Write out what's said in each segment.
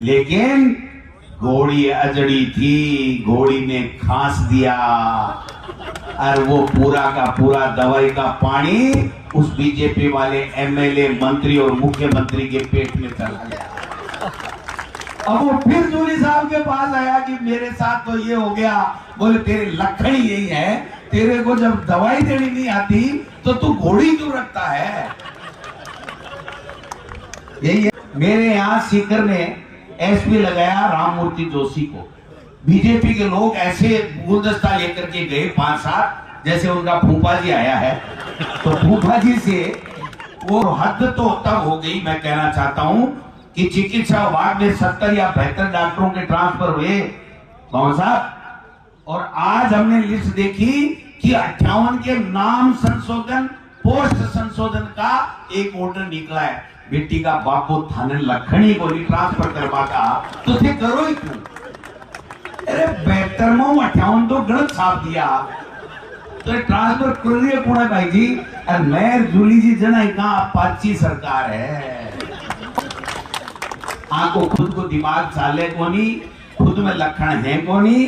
लेकिन घोड़ी अजड़ी थी, घोड़ी ने खांस दिया और वो पूरा का पूरा दवाई का पानी उस बीजेपी वाले एमएलए, मंत्री और मुख्यमंत्री के पेट में चला गया। अब वो फिर जूली साहब के पास आया कि मेरे साथ तो ये हो गया। बोले तेरे लक्षण ही यही है, तेरे को जब दवाई देनी नहीं आती तो तू घोड़ी क्यों रखता है। यही है। मेरे यहाँ सीकर ने एसपी लगाया राममूर्ति जोशी को। बीजेपी के लोग ऐसे गुलदस्ता लेकर के गए 5-7, जैसे उनका फूफा जी आया है। तो फूफा जी से वो हद तो तब हो गई, मैं कहना चाहता हूं कि चिकित्सा विभाग में 70 या 72 डॉक्टरों के ट्रांसफर हुए कौन साहब। और आज हमने लिस्ट देखी कि 58 के नाम संशोधन, पोस्ट संशोधन का एक ऑर्डर निकला है। बेटी का बापू थाने लखनी को नहीं ट्रांसफर करवाता तो थे करो ही क्यों। अरे 72 तो गलत छाप दिया तो ट्रांसफर कर दिया पूरा भाई जी। और मैं जूली जी जना कहा पाची सरकार है। आपको खुद को दिमाग चाले को नहीं, खुद में लक्षण है को नहीं।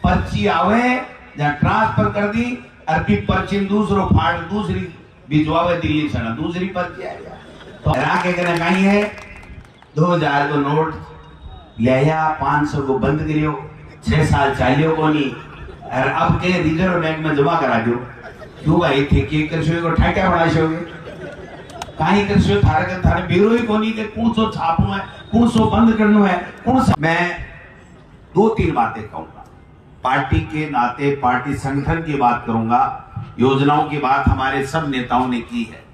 पर्ची आवे जहाँ ट्रांसफर कर दी, अरबी पर्ची दूसरो फाड़ दूसरी भिजवावे दिल्ली से, दूसरी पर्ची आ गया। तो के कहीं है 2000 को नोट ले आया, 500 को बंद करियो, 6 साल चालियो को नहीं। और अब के रिजर्व बैंक में जमा करा दो। क्यों भाई थे कि कृषि को ठाक्या बना शोगे कहीं कृषि थारे ब्यूरो ही को नहीं कि कौन सो छापनो है, कौन सो बंद करना है, कौन सा। मैं 2-3 बातें कहूंगा पार्टी के नाते, पार्टी संगठन की बात करूंगा, योजनाओं की बात हमारे सब नेताओं ने की है।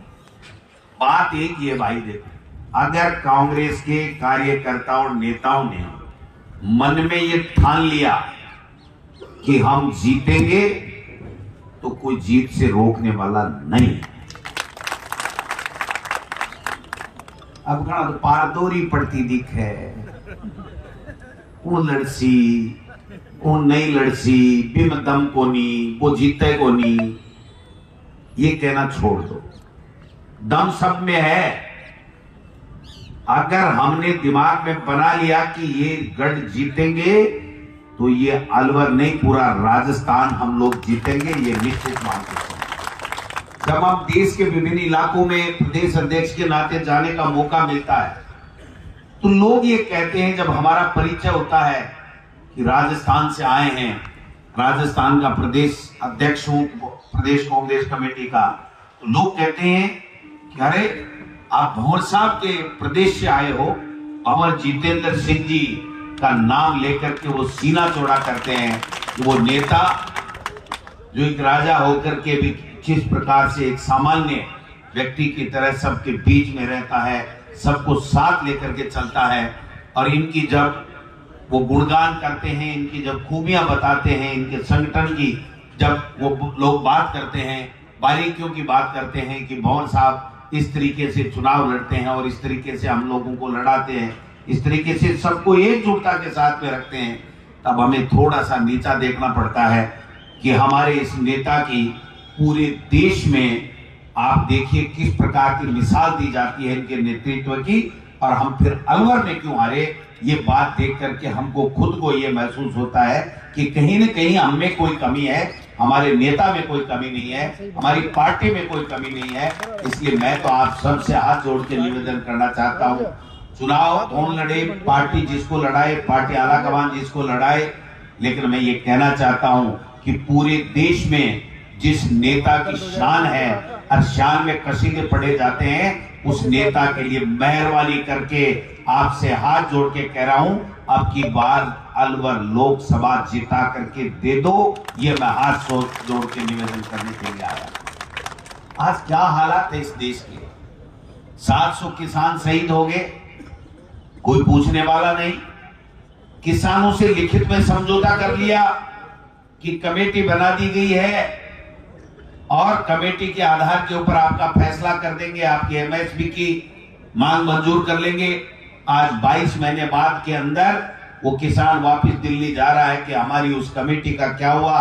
बात एक ही है भाई, देखो अगर कांग्रेस के कार्यकर्ताओं और नेताओं ने मन में ये ठान लिया कि हम जीतेंगे तो कोई जीत से रोकने वाला नहीं है। अब कहा तो पारदोरी पड़ती दिख है, वो लड़सी वो नहीं लड़सी, बिम दम को नहीं, वो जीते को नहीं, ये कहना छोड़ दो। दम सब में है। अगर हमने दिमाग में बना लिया कि ये गढ़ जीतेंगे तो ये अलवर नहीं पूरा राजस्थान हम लोग जीतेंगे, ये निश्चित मान सकते हैं। जब हम देश के विभिन्न इलाकों में प्रदेश अध्यक्ष के नाते जाने का मौका मिलता है तो लोग ये कहते हैं, जब हमारा परिचय होता है कि राजस्थान से आए हैं, राजस्थान का प्रदेश अध्यक्ष हूं प्रदेश कांग्रेस कमेटी का, तो लोग कहते हैं कि अरे आप भंवर साहब के प्रदेश से आए हो। अमर जितेंद्र सिंह जी का नाम लेकर के वो सीना चौड़ा करते हैं कि वो नेता जो एक राजा होकर के भी किस प्रकार से एक सामान्य व्यक्ति की तरह सबके बीच में रहता है, सबको साथ लेकर के चलता है। और इनकी जब वो गुणगान करते हैं, इनकी जब खूबियां बताते हैं, इनके संगठन की जब वो लोग बात करते हैं, बारीकियों की बात करते हैं कि भंवर साहब इस तरीके से चुनाव लड़ते हैं और इस तरीके से हम लोगों को लड़ाते हैं, इस तरीके से सबको एकजुटता के साथ में रखते हैं, तब हमें थोड़ा सा नीचा देखना पड़ता है कि हमारे इस नेता की पूरे देश में आप देखिए किस प्रकार की मिसाल दी जाती है इनके नेतृत्व की। और हम फिर अलवर में क्यों हारे, ये बात देख करके हमको खुद को ये महसूस होता है कि कहीं न कहीं हम में कोई कमी है, हमारे नेता में कोई कमी नहीं है, हमारी पार्टी में कोई कमी नहीं है। इसलिए मैं तो आप सबसे हाथ जोड़ के निवेदन करना चाहता हूं, चुनाव कौन लड़े, पार्टी जिसको लड़ाए, पार्टी आला कमान जिसको लड़ाए, लेकिन मैं ये कहना चाहता हूं कि पूरे देश में जिस नेता की शान है और शान में कसीदे पढ़े जाते हैं, उस नेता के लिए मेहरबानी करके आपसे हाथ जोड़ के कह रहा हूं, अब की बार अलवर लोकसभा जिता करके दे दो। ये मैं हाथ जोड़ के निवेदन करने के लिए आया। आज क्या हालात है इस देश के, 700 किसान शहीद हो गए, कोई पूछने वाला नहीं। किसानों से लिखित में समझौता कर लिया कि कमेटी बना दी गई है और कमेटी के आधार के ऊपर आपका फैसला कर देंगे, आपकी एमएसपी की मांग मंजूर कर लेंगे। आज 22 महीने बाद के अंदर वो किसान वापस दिल्ली जा रहा है कि हमारी उस कमेटी का क्या हुआ।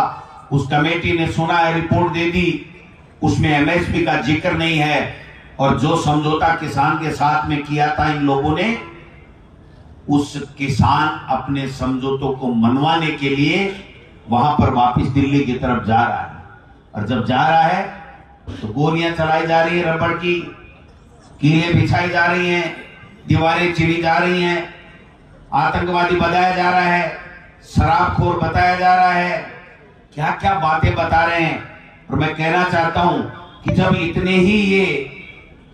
उस कमेटी ने सुना है, रिपोर्ट दे दी, उसमें एमएसपी का जिक्र नहीं है। और जो समझौता किसान के साथ में किया था इन लोगों ने, उस किसान अपने समझौतों को मनवाने के लिए वहां पर वापस दिल्ली की तरफ जा रहा है। और जब जा रहा है तो गोलियां चलाई जा रही है, रबड़ की कीलें बिछाई जा रही हैं, दीवारें चिरी जा रही हैं, आतंकवादी बताया जा रहा है, शराबखोर बताया जा रहा है, क्या क्या बातें बता रहे हैं। और मैं कहना चाहता हूं कि जब इतने ही ये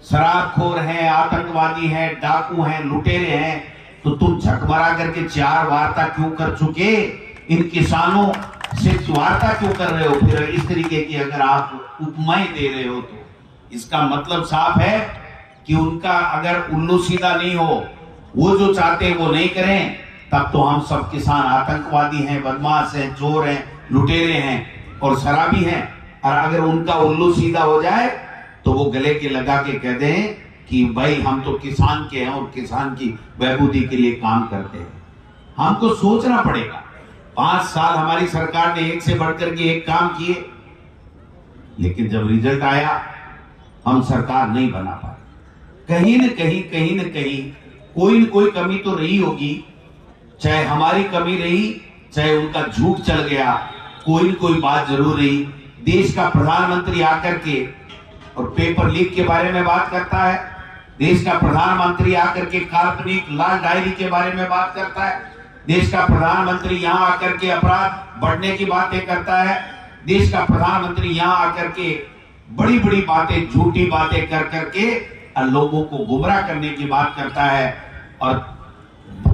शराबखोर हैं, आतंकवादी हैं, डाकू हैं, लुटेरे हैं, तो तुम झकमरा करके 4 वार्ता क्यों कर चुके? इन किसानों से वार्ता क्यों कर रहे हो? फिर इस तरीके की अगर आप उपमाएं दे रहे हो तो इसका मतलब साफ है कि उनका अगर उल्लू सीधा नहीं हो, वो जो चाहते हैं वो नहीं करें, तब तो हम सब किसान आतंकवादी हैं, बदमाश हैं, चोर हैं, लुटेरे हैं और शराबी हैं। और अगर उनका उल्लू सीधा हो जाए तो वो गले के लगा के कह दें कि भाई हम तो किसान के हैं और किसान की बहबूदी के लिए काम करते हैं। हमको सोचना पड़ेगा। 5 साल हमारी सरकार ने एक से बढ़कर के एक काम किए, लेकिन जब रिजल्ट आया हम सरकार नहीं बना पाए। कहीं न कहीं कोई न कोई कमी तो रही होगी, चाहे हमारी कमी रही, चाहे उनका झूठ चल गया, कोई न कोई बात जरूर रही। देश का प्रधानमंत्री आकर के और पेपर लीक के बारे में बात करता है, देश का प्रधानमंत्री आकर के काल्पनिक लाल डायरी के बारे में बात करता है, देश का प्रधानमंत्री यहाँ आकर के अपराध बढ़ने की बातें करता है, देश का प्रधानमंत्री यहाँ आकर के बड़ी बड़ी बातें, झूठी बातें कर करके लोगों को गुमराह करने की बात करता है। और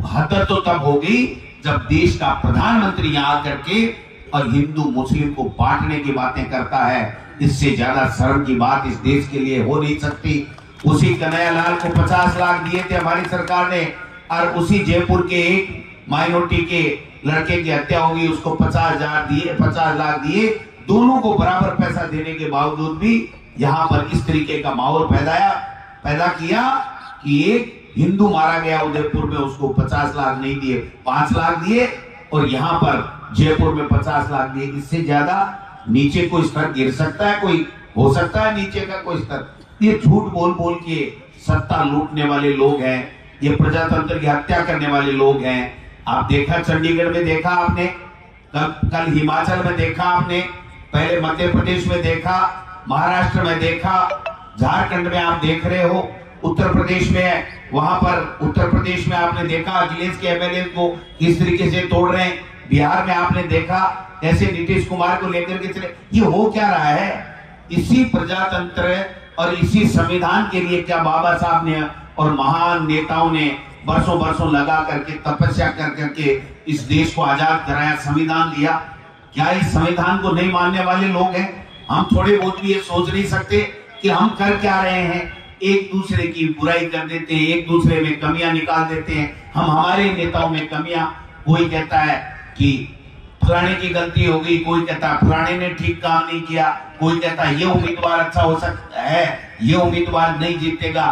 हद तो तब होगी जब देश का प्रधानमंत्री यहाँ आकर के और हिंदू मुस्लिम को बांटने की बातें करता है। इससे ज्यादा शर्म की बात इस देश के लिए हो नहीं सकती। उसी कन्हैयालाल को 50 लाख दिए थे हमारी सरकार ने, और उसी जयपुर के एक माइनॉरिटी के लड़के की हत्या होगी, उसको 50 लाख दिए। दोनों को बराबर पैसा देने के बावजूद भी यहाँ पर इस तरीके का माहौल पैदा किया कि एक हिंदू मारा गया उदयपुर में, उसको 50 लाख नहीं दिए, 5 लाख दिए, और यहाँ पर जयपुर में 50 लाख दिए। इससे ज्यादा नीचे कोई स्तर गिर सकता है? कोई हो सकता है नीचे का कोई स्तर? ये झूठ बोल बोल के सत्ता लूटने वाले लोग हैं, ये प्रजातंत्र की हत्या करने वाले लोग हैं। आप देखा, चंडीगढ़ में देखा आपने, कल हिमाचल में देखा आपने, पहले मध्य प्रदेश में देखा, महाराष्ट्र में देखा, झारखंड में आप देख रहे हो, उत्तर प्रदेश में है, वहां पर उत्तर प्रदेश में आपने देखा अखिलेश के एमएलए को किस तरीके से तोड़ रहे हैं। बिहार में आपने देखा कैसे नीतीश कुमार को लेकर के चले। ये हो क्या रहा है? इसी प्रजातंत्र और इसी संविधान के लिए क्या बाबा साहब ने और महान नेताओं ने बरसों लगा करके तपस्या कर करके इस देश को आजाद कराया, संविधान दिया। क्या इस संविधान को नहीं मानने वाले लोग हैं? हम थोड़े बहुत भी ये सोच नहीं सकते कि हम कर क्या रहे हैं? एक दूसरे की बुराई कर देते हैं, एक दूसरे में कमियां निकाल देते हैं। हम हमारे नेताओं में कमियां, कोई कहता है कि फलाने की गलती हो गई, कोई कहता है फलाने ने ठीक काम नहीं किया, कोई कहता है ये उम्मीदवार अच्छा हो सकता है, ये उम्मीदवार नहीं जीतेगा।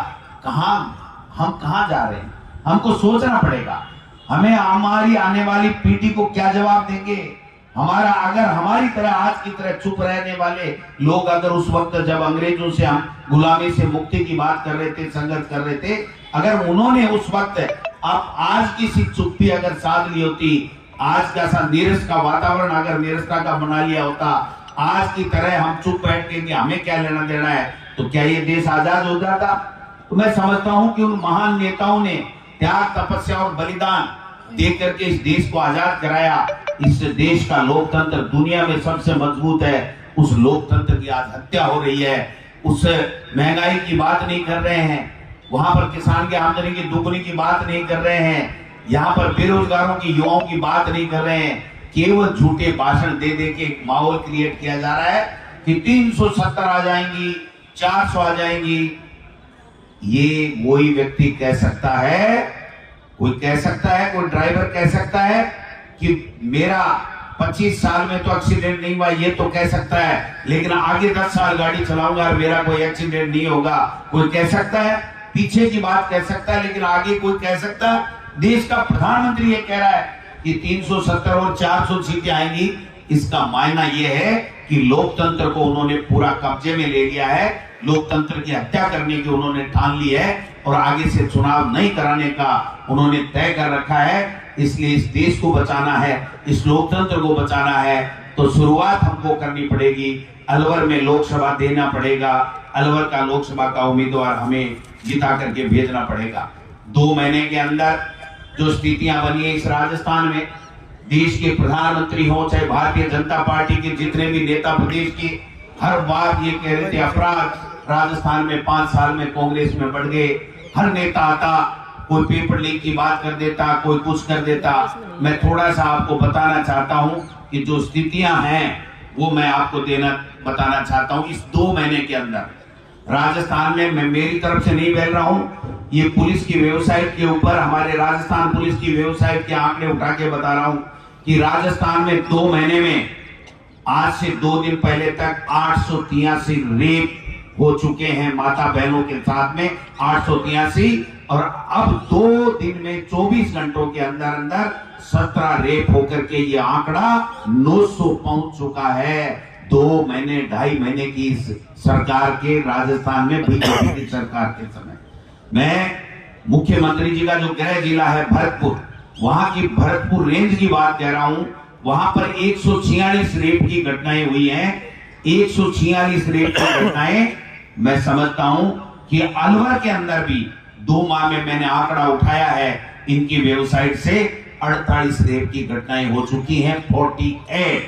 हम कहां जा रहे हैं? हमको सोचना पड़ेगा। हमें हमारी आने वाली पीढ़ी को क्या जवाब देंगे? अगर हमारी तरह आज की तरह चुप रहने वाले लोग अगर उस वक्त जब अंग्रेजों से हम गुलामी से मुक्ति की बात कर रहे थे, संघर्ष कर रहे थे, अगर उन्होंने उस वक्त अब आज की सी चुप्पी अगर साध ली होती, आज का सा नीरस का वातावरण अगर नीरसता का बना लिया होता, आज की तरह हम चुप बैठ के कि हमें क्या लेना देना है, तो क्या ये देश आजाद हो जाता? तो मैं समझता हूं कि उन महान नेताओं ने त्याग, तपस्या और बलिदान देख करके इस देश को आजाद कराया। इस देश का लोकतंत्र दुनिया में सबसे मजबूत है। उस लोकतंत्र की आज हत्या हो रही है। उस महंगाई की बात नहीं कर रहे हैं, वहां पर किसान की आमदनी की दोगुनी की बात नहीं कर रहे हैं, यहाँ पर बेरोजगारों की, युवाओं की बात नहीं कर रहे हैं। केवल झूठे भाषण दे दे के एक माहौल क्रिएट किया जा रहा है कि 370 आ जाएंगी, 400 आ जाएंगी। ये वही व्यक्ति कह सकता है, कोई कह सकता है, कोई ड्राइवर कह सकता है कि मेरा 25 साल में तो एक्सीडेंट नहीं हुआ, ये तो कह सकता है, लेकिन आगे 10 साल गाड़ी चलाऊंगा और मेरा कोई एक्सीडेंट नहीं होगा। कोई कह सकता है, पीछे की बात कह सकता है, लेकिन आगे कोई कह सकता है? देश का प्रधानमंत्री ये कह रहा है कि 370 और 400 सीटें आएंगी। इसका मायना यह है कि लोकतंत्र को उन्होंने पूरा कब्जे में ले लिया है, लोकतंत्र की हत्या करने की उन्होंने ठान ली है। और आगे से चुनाव नहीं कराने का उन्होंने तय कर रखा है। इसलिए इस देश को बचाना है, इस लोकतंत्र को बचाना है, तो शुरुआत हमको करनी पड़ेगी। अलवर में लोकसभा देना पड़ेगा, अलवर का लोकसभा का उम्मीदवार हमें जिता करके भेजना पड़ेगा। 2 महीने के अंदर जो स्थितियां बनी है इस राजस्थान में, देश के प्रधानमंत्री हो चाहे भारतीय जनता पार्टी के जितने भी नेता प्रदेश के, हर बात ये कह रहे थे अपराध राजस्थान में 5 साल में कांग्रेस में बढ़ गए। हर नेता आता, कोई पेपर लीक की बात कर देता, कोई कुछ कर देता। मैं थोड़ा सा आपको बताना चाहता हूं कि जो स्थितियां हैं वो मैं आपको बताना चाहता हूं। इस 2 महीने के अंदर राजस्थान में, मैं मेरी तरफ से नहीं बोल रहा हूं, ये पुलिस की वेबसाइट के ऊपर, हमारे राजस्थान पुलिस की वेबसाइट के आंकड़े उठा के बता रहा हूं कि राजस्थान में 2 महीने में आज से 2 दिन पहले तक 883 रेप हो चुके हैं माता बहनों के साथ में, 883। और अब 2 दिन में 24 घंटों के अंदर अंदर 17 रेप होकर के ये आंकड़ा 900 पहुंच चुका है। 2 महीने 2.5 महीने की इस सरकार के, राजस्थान में बीजेपी की सरकार के समय, मैं मुख्यमंत्री जी का जो गृह जिला है भरतपुर, वहां की भरतपुर रेंज की बात कह रहा हूं, वहां पर 146 रेप की घटनाएं हुई हैं। 146 रेप की घटनाएं। मैं समझता हूं कि अलवर के अंदर भी 2 माह में मैंने आंकड़ा उठाया है इनकी वेबसाइट से, 48 रेप की घटनाएं हो चुकी हैं। 48,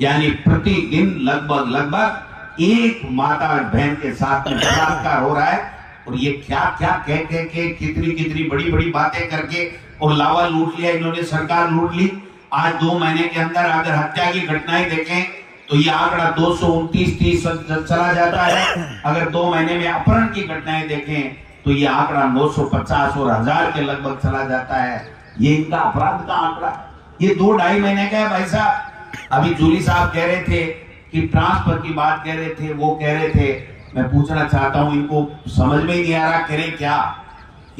यानी प्रतिदिन लगभग एक माता बहन के साथ में बलात्कार हो रहा है। और ये क्या क्या कह के कितनी बड़ी बातें करके और लावा लूट लिया इन्होंने, सरकार लूट ली। आज 2 महीने के अंदर अगर हत्या की घटनाएं देखें तो ये आंकड़ा 229-30 चला जाता है। अगर 2 महीने में अपहरण की घटनाएं देखें तो ये आंकड़ा 950 और 1000 के लगभग चला जाता है। ये इनका अपराध का आंकड़ा, ये 2-2.5 महीने का है भाई साहब। अभी जूली साहब कह रहे थे कि ट्रांसफर की बात कह रहे थे, वो कह रहे थे, मैं पूछना चाहता हूं, इनको समझ में ही नहीं आ रहा करें क्या।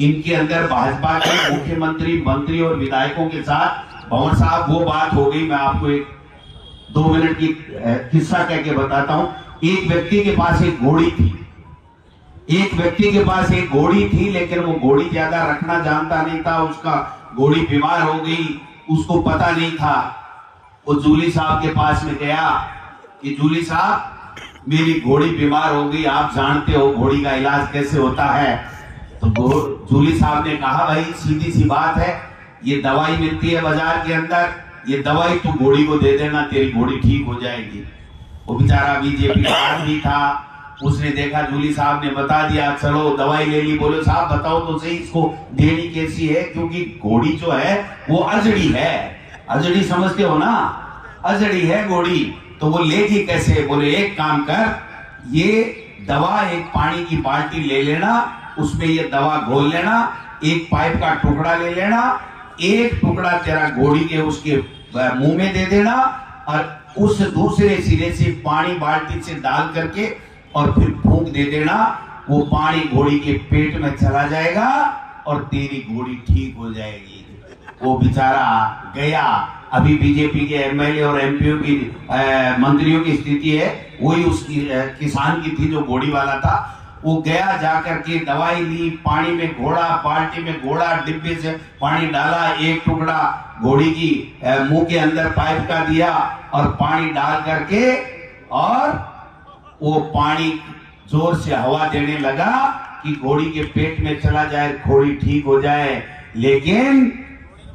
इनके अंदर भाजपा के मुख्यमंत्री, मंत्री और विधायकों के साथ भवन साहब वो बात हो गई। मैं आपको एक 2 मिनट की किस्सा कह के बताता हूं। एक व्यक्ति के पास एक घोड़ी थी, लेकिन वो घोड़ी ज्यादा रखना जानता नहीं था। उसका घोड़ी बीमार हो गई, उसको पता नहीं था। वो जूली साहब के पास में गया कि जूली साहब मेरी घोड़ी बीमार हो गई, आप जानते हो घोड़ी का इलाज कैसे होता है। तो जूली साहब ने कहा भाई सीधी सी बात है, ये दवाई मिलती है बाजार के अंदर, ये दवाई तू घोड़ी को दे देना, तेरी घोड़ी ठीक हो जाएगी। वो बेचारा बीजेपी का आदमी था, उसने देखा जूली साहब ने बता दिया, चलो दवाई ले ली। बोले साहब बताओ तो सही इसको देनी कैसी है, क्योंकि घोड़ी जो है वो अजड़ी है। अजड़ी समझते हो ना, अजड़ी है घोड़ी, तो वो लेगी कैसे। बोले एक काम कर, ये दवा एक पानी की बाल्टी ले लेना, उसमें ये दवा घोल लेना, एक पाइप का टुकड़ा ले लेना, एक टुकड़ा तेरा घोड़ी के उसके मुंह में दे देना, और उस दूसरे सिरे से पानी बाल्टी से डाल करके और फिर फूंक दे देना। वो पानी घोड़ी के पेट में चला जाएगा और तेरी घोड़ी ठीक हो जाएगी। वो बेचारा गया। अभी बीजेपी के एमएलए और एमपीओ की मंत्रियों की स्थिति है वही उसकी किसान की थी जो घोड़ी वाला था। वो गया, जाकर के दवाई ली, पानी में घोड़ा, बाल्टी में घोड़ा, डिब्बे से पानी डाला, एक टुकड़ा घोड़ी की मुंह के अंदर पाइप का दिया और पानी डाल करके, और वो पानी जोर से हवा देने लगा कि घोड़ी के पेट में चला जाए, घोड़ी ठीक हो जाए। लेकिन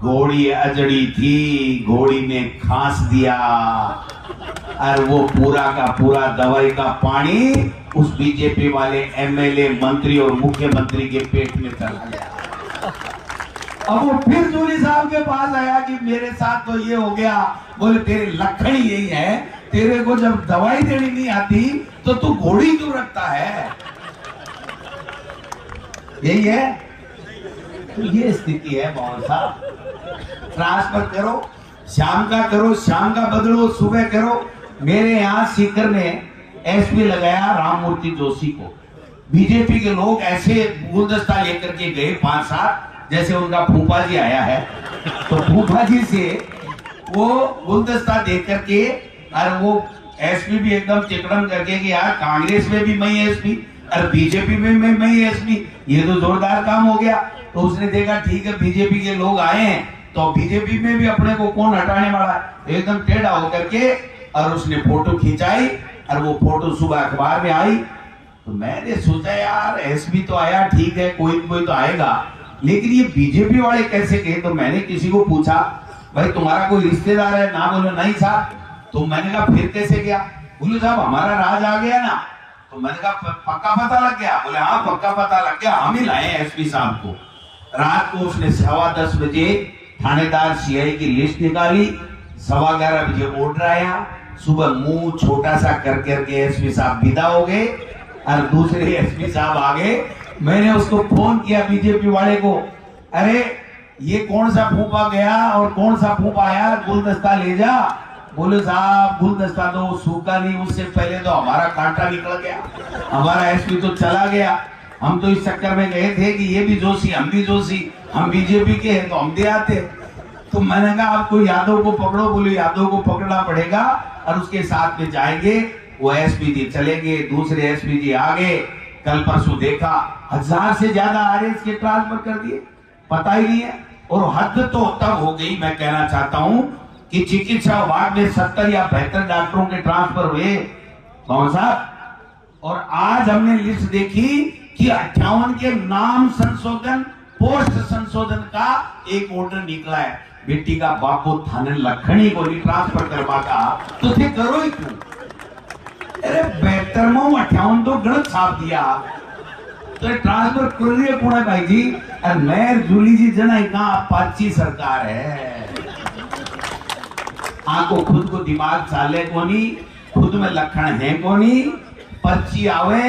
घोड़ी अजड़ी थी, घोड़ी ने खांस दिया और वो पूरा का पूरा दवाई का पानी उस बीजेपी वाले एमएलए, मंत्री और मुख्यमंत्री के पेट में चला गया। अब वो फिर जूली साहब के पास आया कि मेरे साथ तो ये हो गया। बोले तेरे लक्षण यही है, तेरे को जब दवाई देनी नहीं आती तो तू घोड़ी क्यों रखता है। यही है, तो ये स्थिति है मोहन साहब। ट्रांसफर करो, शाम का करो, शाम का बदलो, सुबह करो। मेरे यहाँ सीकर ने एसपी लगाया राममूर्ति जोशी को। बीजेपी के लोग ऐसे गुलदस्ता लेकर के गए 5-7, जैसे उनका फूफा जी आया है, तो फूफा जी से वो गुलदस्ता दे करके, और वो एसपी भी एकदम चिकड़म करके कि यार कांग्रेस में भी मैं एसपी, और बीजेपी में मैं ही एसपी, ये तो जोरदार काम हो गया। तो उसने देखा ठीक है बीजेपी के लोग आए हैं तो बीजेपी में भी अपने को कौन हटाने वाला है, एकदम टेढ़ा होकर के और उसने फोटो खिंचाई और वो फोटो सुबह अखबार में आई। तो मैंने सोचा यार एसपी तो आया ठीक है, कोई तो आएगा, लेकिन ये बीजेपी वाले कैसे गए। तो मैंने किसी को पूछा भाई तुम्हारा कोई रिश्तेदार है ना, बोले नहीं साहब। तो मैंने कहा फिर कैसे गया, बोले साहब हमारा राज आ गया ना। तो मैंने कहा पक्का पता लग गया, बोले हाँ पक्का पता लग गया, हम ही लाए एसपी साहब को। रात को उसने 10:15 बजे थानेदार सीआई की लिस्ट निकाली, 11:15 बजे ऑर्डर आया, सुबह मुंह छोटा सा कर करके एसपी साहब विदा हो गए और दूसरे एसपी साहब आ गए। मैंने उसको फोन किया बीजेपी वाले को, अरे ये कौन सा फूफा गया और कौन सा फूफा आया, गुलदस्ता ले जा। बोले साहब गुलदस्ता तो सूखा नहीं, उससे पहले तो हमारा कांटा निकल गया, हमारा एसपी तो चला गया। हम तो इस चक्कर में गए थे कि ये भी जोशी हम भी जोशी, हम बीजेपी के हैं तो हम दे आते। तो मैंने कहा आपको यादव को पकड़ो, बोले यादव को पकड़ना पड़ेगा और उसके साथ में जाएंगे। वो एसपी जी चले गए, दूसरे एसपी जी आ गए। कल परसों देखा 1000 से ज्यादा आरएस के ट्रांसफर कर दिए, पता ही नहीं है। और हद तो तब हो गई, मैं कहना चाहता हूं कि चिकित्सा विभाग में 70 या 72 डॉक्टरों के ट्रांसफर हुए कौन साहब। और आज हमने लिस्ट देखी कि 58 के नाम संशोधन, पोस्ट संशोधन का एक ऑर्डर निकला है। बेटी का बापू थाने लखनी को नहीं ट्रांसफर करवाता तो थे करो ही क्यों। अरे 72 58 तो गलत छाप दिया तो ट्रांसफर कर रही है पुणे भाई जी। और मैं जूली जी जना कहा पाची सरकार है, आपको खुद को दिमाग चाले कोनी, खुद में लक्षण है कोनी। पर्ची आवे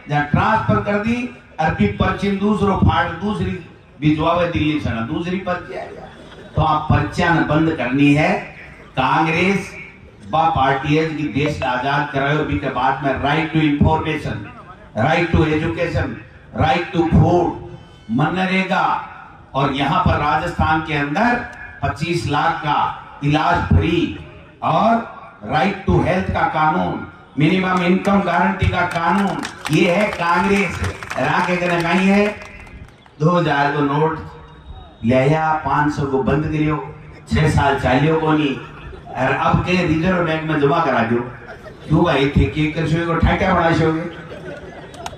जहाँ ट्रांसफर कर दी, अरबी पर्ची दूसरो फाड़ दूसरी भिजवावे दिल्ली से ना दूसरी पर्ची आएगा। तो आप पर्चियां बंद करनी है। कांग्रेस बा पार्टी है कि देश आजाद कराए भी के बाद में right to information, right to education, right to food, MNREGA और यहाँ पर राजस्थान के अंदर 25 लाख का इलाज फ्री और राइट टू हेल्थ का कानून, मिनिमम इनकम गारंटी का कानून, ये है कांग्रेस। राके कहीं है 2000 को नोट ले आया, 500 को बंद करियो, 6 साल चालियो को नहीं। और अब के रिजर्व बैंक में जमा करा दो। क्यों भाई ठेके कर को ठाक्या बना शोगे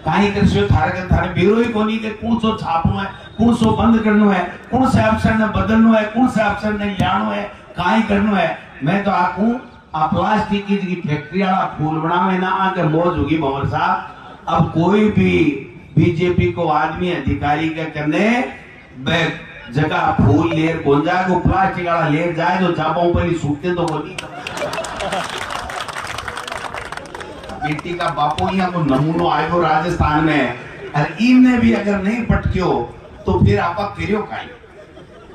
कहीं कर थारे ब्यूरो ही कोनी के कौन सो छापनो है, कौन सो बंद करनो है, कौन से अफसर ने बदलनो है, कौन से अफसर ने लानो है, कहीं करनो है। मैं तो आखूं आ प्लास्टिक की फैक्ट्री वाला फूल बनावे ना आके मौज होगी भंवर साहब। अब कोई भी बीजेपी को आदमी अधिकारी के करने जगह फूल लेर कौन जाए, वो प्लास्टिक वाला लेर जाए जो चापों पर ही सूखते तो वो नहीं। बेटी का बापू यहाँ को नमूनो आयो राजस्थान में, और इनने भी अगर नहीं पटक्यो तो फिर आपा करियो काई,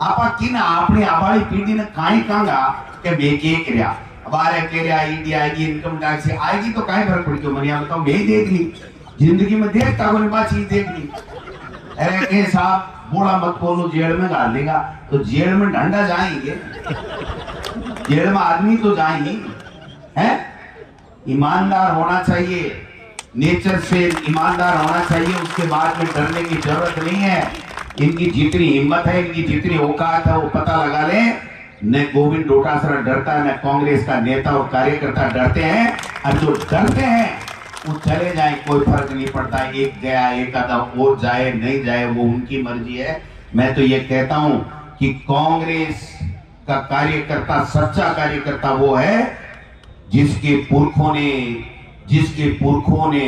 आपा की ना अपनी आबादी पीढ़ी ने काई कांगा के बेके करिया बारे करिया ईडी आएगी, इनकम टैक्स आएगी तो काई फर्क पड़क्यो। मैंने बताऊं मैं देख ली जिंदगी में, देखता कोई बात चीज देख ली। अरे के साहब बोला मत बोलो, जेल में डाल देगा तो जेल में डंडा जाएंगे, जेल में आदमी तो जाएंगे हैं। ईमानदार होना चाहिए, नेचर से ईमानदार होना चाहिए, उसके बाद में डरने की जरूरत नहीं है। इनकी जितनी हिम्मत है, इनकी जितनी औकात है वो पता लगा ले। न गोविंद डोटासरा डरता है, न कांग्रेस का नेता और कार्यकर्ता डरते हैं। और जो डरते हैं वो चले जाए, कोई फर्क नहीं पड़ता। एक गया एक आधा और जाए नहीं जाए वो उनकी मर्जी है। मैं तो ये कहता हूं कि कांग्रेस का कार्यकर्ता, सच्चा कार्यकर्ता वो है जिसके पुरखों ने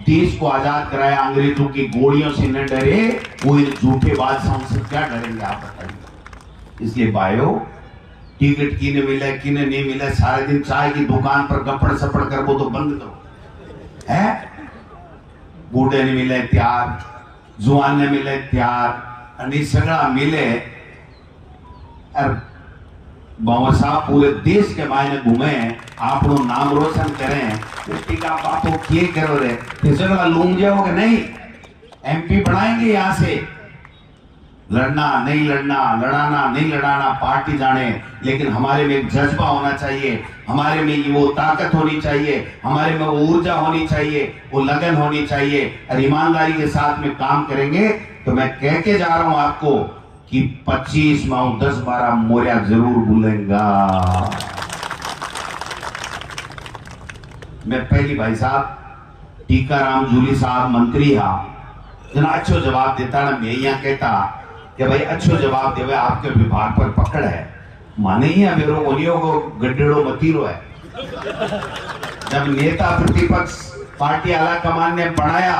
देश को आजाद कराया, अंग्रेजों की गोलियों से न डरे। वो इन झूठे बादशाहों से क्या डरेंगे आप बताइए। इसलिए भाइयों, टिकट किने मिले किने नहीं मिले, सारे दिन चाय की दुकान पर गपड़ सपड़ कर वो तो बंद करो है। बूढ़े ने मिले त्यार, जुआन ने मिले त्यार, अनी सगड़ा मिले। और बाबा साहब पूरे देश के मायने घूमे, आपनो नाम रोशन करें। बेटी का बापो किए करो रे सगड़ा लूंग जाओगे नहीं, एमपी बनाएंगे यहाँ से लड़ना नहीं लड़ना, लड़ाना नहीं लड़ाना पार्टी जाने, लेकिन हमारे में एक जज्बा होना चाहिए, हमारे में वो ताकत होनी चाहिए, हमारे में वो ऊर्जा होनी चाहिए, वो लगन होनी चाहिए और ईमानदारी के साथ में काम करेंगे। तो मैं कह के जा रहा हूं आपको कि 25 माह 10-12 मोरिया जरूर भूलेंगा। मैं पहली भाई साहब टीकाराम जूली साहब मंत्री हा जना अच्छो जवाब देता ना, मैं यहाँ कहता कि भाई अच्छो जवाब देवे, आपके विभाग पर पकड़ है, माने ही मेरो ओनियों को गड्ढेड़ो मतीरो है। जब नेता प्रतिपक्ष पार्टी आला कमान ने बनाया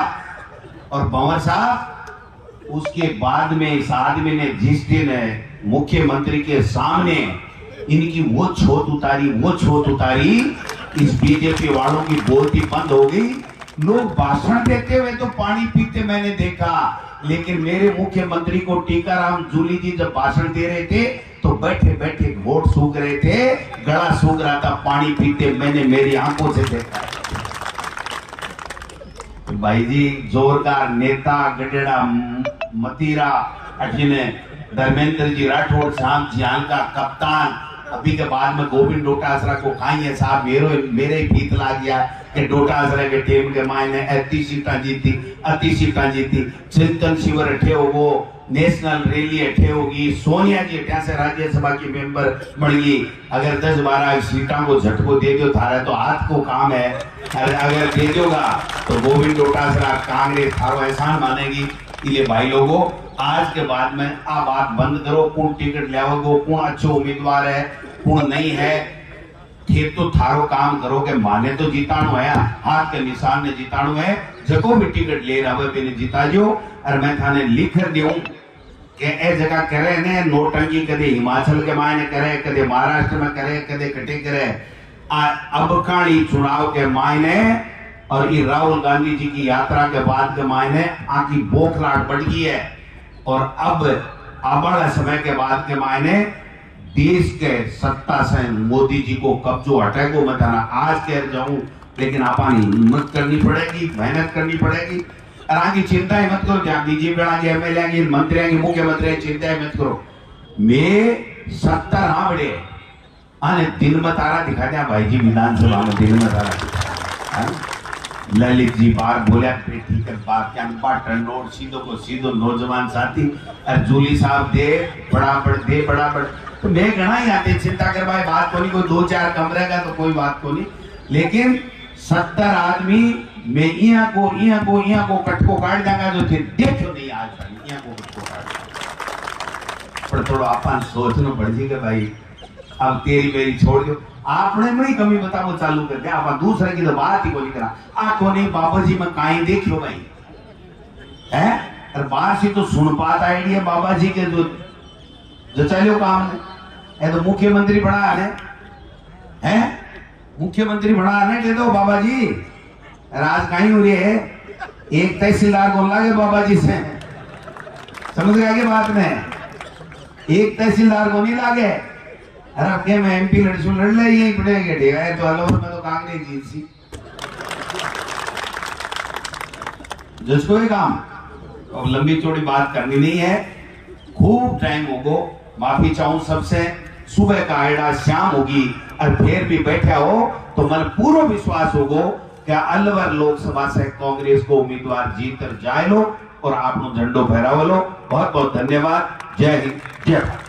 और भंवर साहब उसके बाद में इस आदमी ने जिस दिन मुख्यमंत्री के सामने इनकी वो छोट उतारी, इस बीजेपी वालों की बोलती बंद हो गई। लोग भाषण देते हुए तो पानी पीते मैंने देखा, लेकिन मेरे मुख्यमंत्री को टीकाराम जूली जी जब भाषण दे रहे थे तो बैठे बैठे वोट सूख रहे थे, गला सूख रहा था, पानी पीते मैंने मेरी आंखों से देखा। तो भाई जी जोरदार नेता गडेड़ा मतीरा अठिने धर्मेंद्र जी राठौड़ साहब जियान का कप्तान, अभी के बाद में गोविंद डोटासरा को खाइए साहब, मेरे ही फीत ला गया कि डोटासरा के टीम के मायने 30 सीटा जीती, चिंतन शिविर अठे होगो, नेशनल रैली अठे होगी, सोनिया जी अठ्या से राज्यसभा की मेंबर बन गई। अगर 10-12 सीटा को झटको दे दो थारा तो हाथ को काम है, अगर दे दोगा तो गोविंद डोटासरा कांग्रेस थारो एहसान मानेगी। इसलिए भाई लोगों आज के बाद में आ बात बंद करो, कौन टिकट लियाओगो, कौन अच्छो उम्मीदवार है, कौन नहीं है, फिर तो थारो काम करो के माने तो जीताणु है, हाथ के निशान ने जीताणु है, जको भी टिकट ले रहा है जीता जो। और मैं थाने लिख दूं कि ए जगह करे ने नोटंकी कदे हिमाचल के मायने करे, कदे महाराष्ट्र में करे, कदे कटे करे, अब काली चुनाव के मायने और ये राहुल गांधी जी की यात्रा के बाद के मायने आकी बोखलाट बढ़ गई है, और अब आबड़ा समय के बाद के मायने देश के सत्ता से मोदी जी को कब्जो हटेगो। मैं थाना आज कह जाऊं, लेकिन आपानी हिम्मत करनी पड़ेगी, मेहनत करनी पड़ेगी, और आगे चिंता ही मत करो, जहाँ बीजेपी आगे एमएलए की मंत्री की मुख्यमंत्री चिंता ही मत करो। मैं 70 हाँ बड़े आने दिन में तारा दिखा दिया भाई जी, विधानसभा में दिन में तारा ललित जी बार बोलिया ठीक है बात क्या बाटन नोट सीधो को सीधो नौजवान साथी और जूली साहब दे बराबर। तो मैं घना ही आते चिंता कर भाई बात को नहीं, कोई 2-4 कमरे का तो कोई बात को नहीं, लेकिन 70 आदमी मैं यहाँ को कटको काट देंगा जो थे देखो नहीं आज यहाँ को कटको काट, पर थोड़ा अपन सोचना पड़ जाएगा भाई अब तेरी मेरी छोड़ दो, आपने में कमी बताओ चालू कर दिया, आप दूसरे की तो बात ही को नहीं करा। आखो नहीं बाबा जी में कहीं देख लो भाई है, और बाहर से तो सुन पाता आइडिया बाबा जी के जो चलो काम है तो मुख्यमंत्री बना है मुख्यमंत्री बना दे दो बाबा जी, राज कहीं हो रही है, एक तहसीलदार को लागे बाबा जी से, समझ गए आगे बात में, एक तहसीलदार को नहीं लागे, अरे अब क्या मैं एमपी लड़ ले यही पड़ेगा, ठीक है तो अलोर में तो कांग्रेस जीत सी जिसको ही काम, अब लंबी चौड़ी बात करनी नहीं है, खूब टाइम होगो, माफी चाहूं सबसे, सुबह का आइडा शाम होगी और फिर भी बैठा हो तो मन पूरा विश्वास होगो क्या अलवर लोकसभा से कांग्रेस को उम्मीदवार जीत कर जाए लो और आप झंडो फहराव लो। बहुत बहुत धन्यवाद। जय हिंद जय भारत।